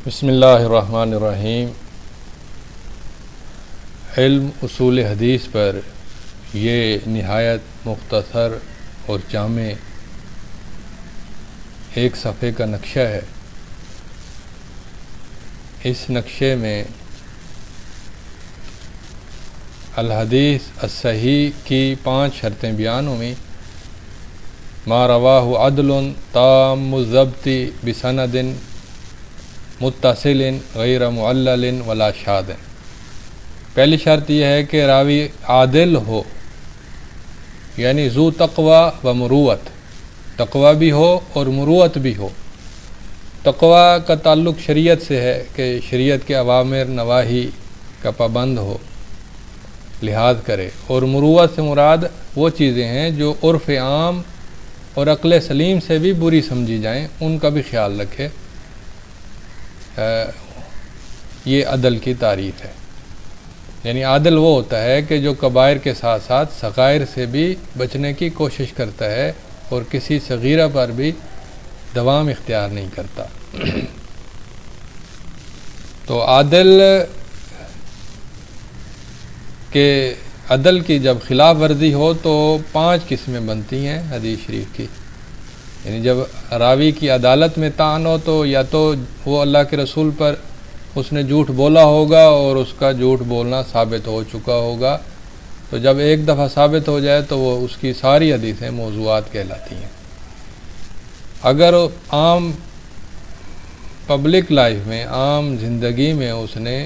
بسم اللہ الرحمن الرحیم۔ علم اصول حدیث پر یہ نہایت مختصر اور جامع ایک صفحے کا نقشہ ہے۔ اس نقشے میں الحدیث الصحیح کی 5 شرطیں بیان ہوئیں۔ ما رواہ عدل تام الضبط بسند متصل غیر معلل ولا شاذ۔ پہلی شرط یہ ہے کہ راوی عادل ہو، یعنی ذو تقوی و مروت، تقوی بھی ہو اور مروت بھی ہو۔ تقوی کا تعلق شریعت سے ہے کہ شریعت کے اوامر نواہی کا پابند ہو، لحاظ کرے، اور مروت سے مراد وہ چیزیں ہیں جو عرف عام اور عقل سلیم سے بھی بری سمجھی جائیں، ان کا بھی خیال رکھے۔ یہ عدل کی تعریف ہے، یعنی عادل وہ ہوتا ہے کہ جو کبائر کے ساتھ ساتھ صغائر سے بھی بچنے کی کوشش کرتا ہے اور کسی صغیرہ پر بھی دوام اختیار نہیں کرتا۔ تو عدل کی جب خلاف ورزی ہو تو 5 قسمیں بنتی ہیں حدیث شریف کی۔ یعنی جب راوی کی عدالت میں طعن ہو تو یا تو وہ اللہ کے رسول پر اس نے جھوٹ بولا ہوگا اور اس کا جھوٹ بولنا ثابت ہو چکا ہوگا، تو جب ایک دفعہ ثابت ہو جائے تو وہ اس کی ساری حدیثیں موضوعات کہلاتی ہیں۔ اگر عام پبلک لائف میں، عام زندگی میں اس نے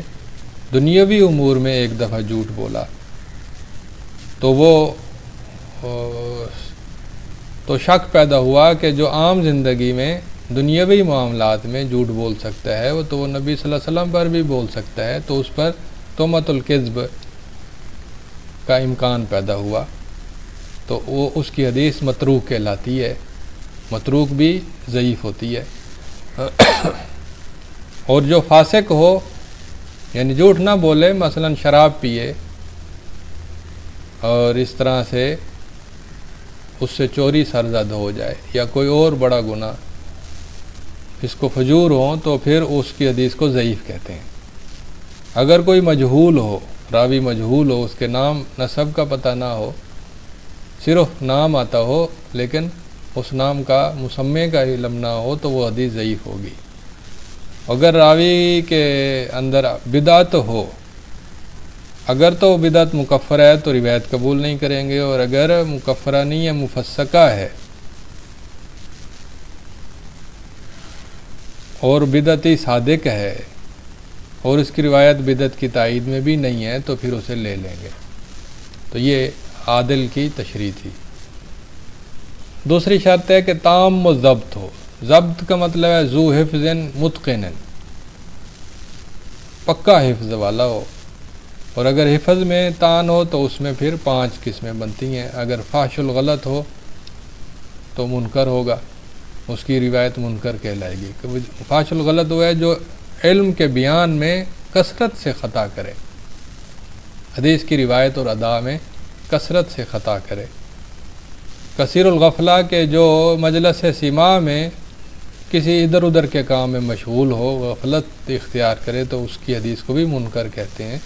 دنیاوی امور میں ایک دفعہ جھوٹ بولا تو شک پیدا ہوا کہ جو عام زندگی میں دنیاوی معاملات میں جھوٹ بول سکتا ہے تو وہ نبی صلی اللہ علیہ وسلم پر بھی بول سکتا ہے، تو اس پر تہمت الکذب کا امکان پیدا ہوا، تو وہ اس کی حدیث متروک کہلاتی ہے۔ متروک بھی ضعیف ہوتی ہے۔ اور جو فاسق ہو، یعنی جھوٹ نہ بولے، مثلا شراب پیے اور اس طرح سے اس سے چوری سرزد ہو جائے یا کوئی اور بڑا گناہ، اس کو فجور ہوں، تو پھر اس کی حدیث کو ضعیف کہتے ہیں۔ اگر کوئی مجہول ہو، راوی مجہول ہو، اس کے نام نسب کا پتہ نہ ہو، صرف نام آتا ہو لیکن اس نام کا مسمے کا علم نہ ہو، تو وہ حدیث ضعیف ہوگی۔ اگر راوی کے اندر بدعت ہو، اگر تو بدعت مکفرہ ہے تو روایت قبول نہیں کریں گے، اور اگر مکفرہ نہیں ہے، مفسقہ ہے اور بدعتی صادق ہے اور اس کی روایت بدعت کی تائید میں بھی نہیں ہے، تو پھر اسے لے لیں گے۔ تو یہ عادل کی تشریح تھی۔ دوسری شرط ہے کہ تام و ضبط ہو۔ ضبط کا مطلب ہے ذو حفظ متقن، پکا حفظ والا ہو، اور اگر حفظ میں طعن ہو تو اس میں پھر 5 قسمیں بنتی ہیں۔ اگر فحش الغلط ہو تو منکر ہوگا، اس کی روایت منکر کہلائے گی۔ فحش الغلط وہ ہے جو علم کے بیان میں کثرت سے خطا کرے، حدیث کی روایت اور ادا میں کثرت سے خطا کرے۔ کثیر الغفلہ کے جو مجلس سماع میں کسی ادھر ادھر کے کام میں مشغول ہو، غفلت اختیار کرے، تو اس کی حدیث کو بھی منکر کہتے ہیں۔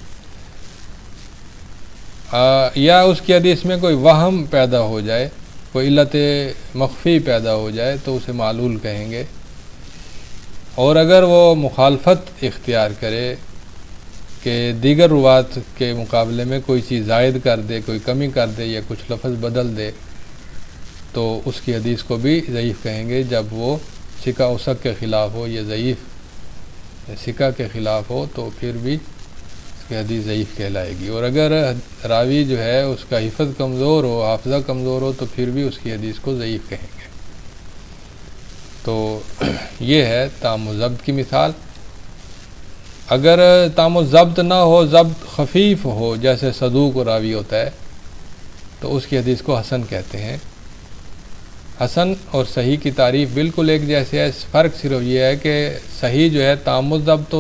یا اس کی حدیث میں کوئی وہم پیدا ہو جائے، کوئی علت مخفی پیدا ہو جائے، تو اسے معلول کہیں گے۔ اور اگر وہ مخالفت اختیار کرے کہ دیگر روات کے مقابلے میں کوئی چیز زائد کر دے، کوئی کمی کر دے یا کچھ لفظ بدل دے، تو اس کی حدیث کو بھی ضعیف کہیں گے، جب وہ ثقہ اوثق کے خلاف ہو یا ضعیف ثقہ کے خلاف ہو، تو پھر بھی اس کی حدیث ضعیف کہلائے گی۔ اور اگر راوی جو ہے اس کا حفظ کمزور ہو، حافظہ کمزور ہو، تو پھر بھی اس کی حدیث کو ضعیف کہیں گے۔ تو یہ ہے تام و ضبط کی مثال۔ اگر تام و ضبط نہ ہو، ضبط خفیف ہو، جیسے صدوق و راوی ہوتا ہے، تو اس کی حدیث کو حسن کہتے ہیں۔ حسن اور صحیح کی تعریف بالکل ایک جیسے ہے، فرق صرف یہ ہے کہ صحیح جو ہے تام الضبط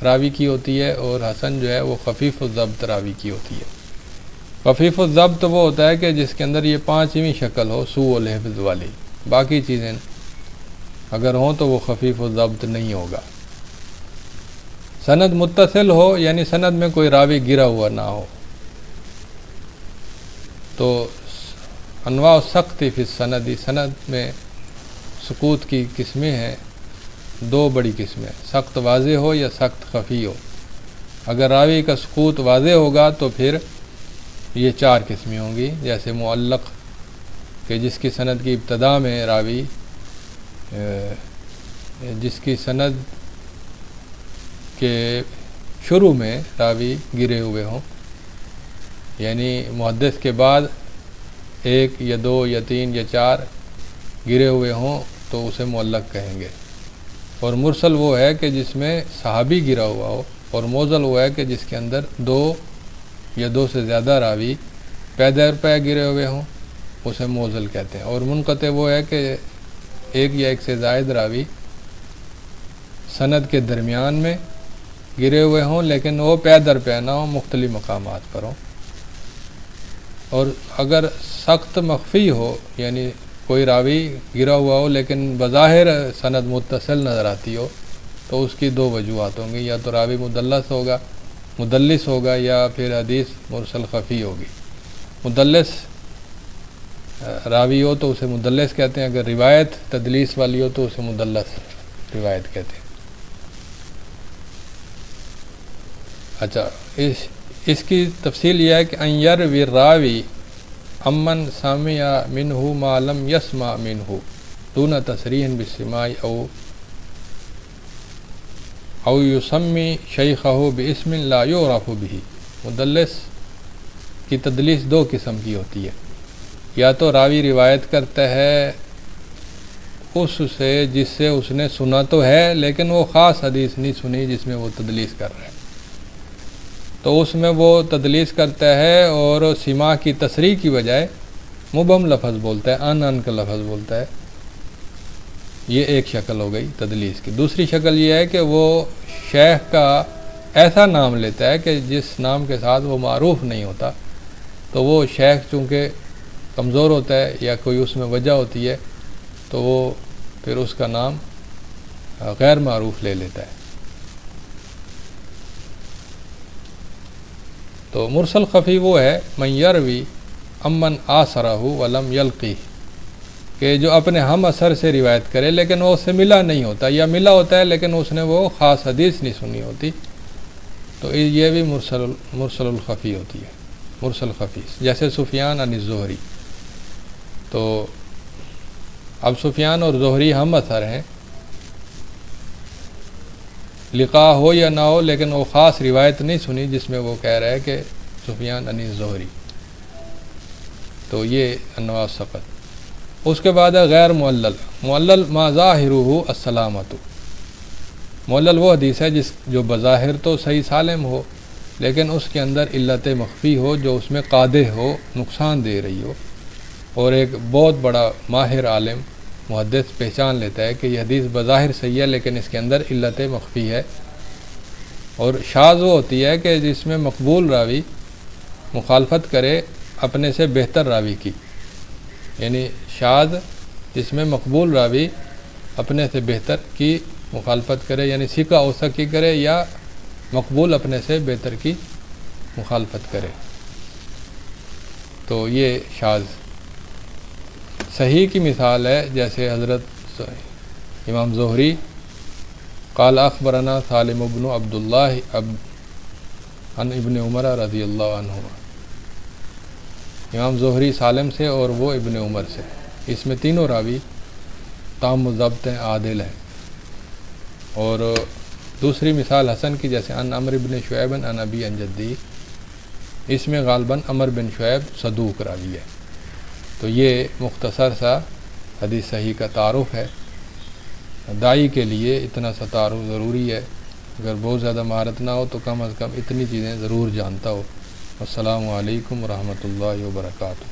راوی کی ہوتی ہے، اور حسن جو ہے وہ خفیف الضبط راوی کی ہوتی ہے۔ خفیف الضبط وہ ہوتا ہے کہ جس کے اندر یہ 5ویں شکل ہو، سوء الحفظ والی، باقی چیزیں اگر ہوں تو وہ خفیف الضبط نہیں ہوگا۔ سند متصل ہو یعنی سند میں کوئی راوی گرا ہوا نہ ہو. تو انواع سخت فی السند، سند میں سکوت کی قسمیں ہیں، دو بڑی قسمیں، سخت واضح ہو یا سخت خفی ہو. اگر راوی کا سکوت واضح ہوگا تو پھر یہ 4 قسمیں ہوں گی، جیسے معلق کہ جس کی سند کی ابتدا میں راوی جس کی سند کے شروع میں راوی گرے ہوئے ہوں، یعنی محدث کے بعد 1 یا 2 یا 3 یا 4 گرے ہوئے ہوں تو اسے معلق کہیں گے. اور مرسل وہ ہے کہ جس میں صحابی گرا ہوا ہو، اور موزل وہ ہے کہ جس کے اندر 2 یا 2 سے زیادہ راوی پے در پے گرے ہوئے ہوں، اسے موزل کہتے ہیں. اور منقطع وہ ہے کہ 1 یا 1 سے زائد راوی سند کے درمیان میں گرے ہوئے ہوں لیکن وہ پے در پے نہ ہوں، مختلف مقامات پر ہوں. اور اگر سخت مخفی ہو یعنی کوئی راوی گرا ہوا ہو لیکن بظاہر سند متصل نظر آتی ہو تو اس کی 2 وجوہات ہوں گی، یا تو راوی مدلس ہوگا یا پھر حدیث مرسل خفی ہوگی. مدلس راوی ہو تو اسے مدلس کہتے ہیں، اگر روایت تدلیس والی ہو تو اسے مدلس روایت کہتے ہیں. اچھا، اس کی تفصیل یہ ہے کہ ان یروی راوی امن سمع منہ ما لم یسمع منہ دون تصریح بالسماع او یسمی شیخہ باسم لا یعرف بہ. مدلس کی تدلیس 2 قسم کی ہوتی ہے، یا تو راوی روایت کرتا ہے اس سے جس سے اس نے سنا تو ہے لیکن وہ خاص حدیث نہیں سنی جس میں وہ تدلیس کر رہا ہے، تو اس میں وہ تدلیس کرتا ہے اور سماع کی تصریح کی بجائے مبہم لفظ بولتا ہے، ان کا لفظ بولتا ہے. یہ ایک شکل ہو گئی تدلیس کی. دوسری شکل یہ ہے کہ وہ شیخ کا ایسا نام لیتا ہے کہ جس نام کے ساتھ وہ معروف نہیں ہوتا، تو وہ شیخ چونکہ کمزور ہوتا ہے یا کوئی اس میں وجہ ہوتی ہے تو وہ پھر اس کا نام غیر معروف لے لیتا ہے. تو مرسل خفی وہ ہے من یروی امن آثرہ ولم یلقی، کہ جو اپنے ہم اثر سے روایت کرے لیکن وہ اس سے ملا نہیں ہوتا، یا ملا ہوتا ہے لیکن اس نے وہ خاص حدیث نہیں سنی ہوتی، تو یہ بھی مرسل الخفی ہوتی ہے. مرسل خفی جیسے سفیان عن الزہری. تو اب سفیان اور زہری ہم اثر ہیں، لقاء ہو یا نہ ہو لیکن وہ خاص روایت نہیں سنی جس میں وہ کہہ رہا ہے کہ سفیان عن الزہری. تو یہ انواع سقط. اس کے بعد ہے غیر معلل. معلل ما ظاہرہ السلامۃ. معلل وہ حدیث ہے جو بظاہر تو صحیح سالم ہو لیکن اس کے اندر علت مخفی ہو جو اس میں قادح ہو، نقصان دے رہی ہو، اور ایک بہت بڑا ماہر عالم محدث پہچان لیتا ہے کہ یہ حدیث بظاہر صحیح ہے لیکن اس کے اندر علت مخفی ہے. اور شاذ وہ ہوتی ہے کہ جس میں مقبول راوی مخالفت کرے اپنے سے بہتر راوی کی، یعنی شاذ جس میں مقبول راوی اپنے سے بہتر کی مخالفت کرے، یعنی ثقہ اوثق کی کرے یا مقبول اپنے سے بہتر کی مخالفت کرے، تو یہ شاذ. صحیح کی مثال ہے جیسے حضرت امام زہری قال اخبرنا سالم بن عبداللہ عن ابن عمر رضی اللہ عنہ. امام زہری سالم سے اور وہ ابن عمر سے، اس میں تینوں راوی تام ضبط ہیں، عادل ہیں. اور دوسری مثال حسن کی جیسے ان عمر بن شعیب عن ابی عن جدی، اس میں غالباً عمر بن شعیب صدوق راوی ہے. تو یہ مختصر سا حدیث صحیح کا تعارف ہے. داعی کے لیے اتنا سا تعارف ضروری ہے، اگر بہت زیادہ مہارت نہ ہو تو کم از کم اتنی چیزیں ضرور جانتا ہو. السلام علیکم ورحمۃ اللہ وبرکاتہ.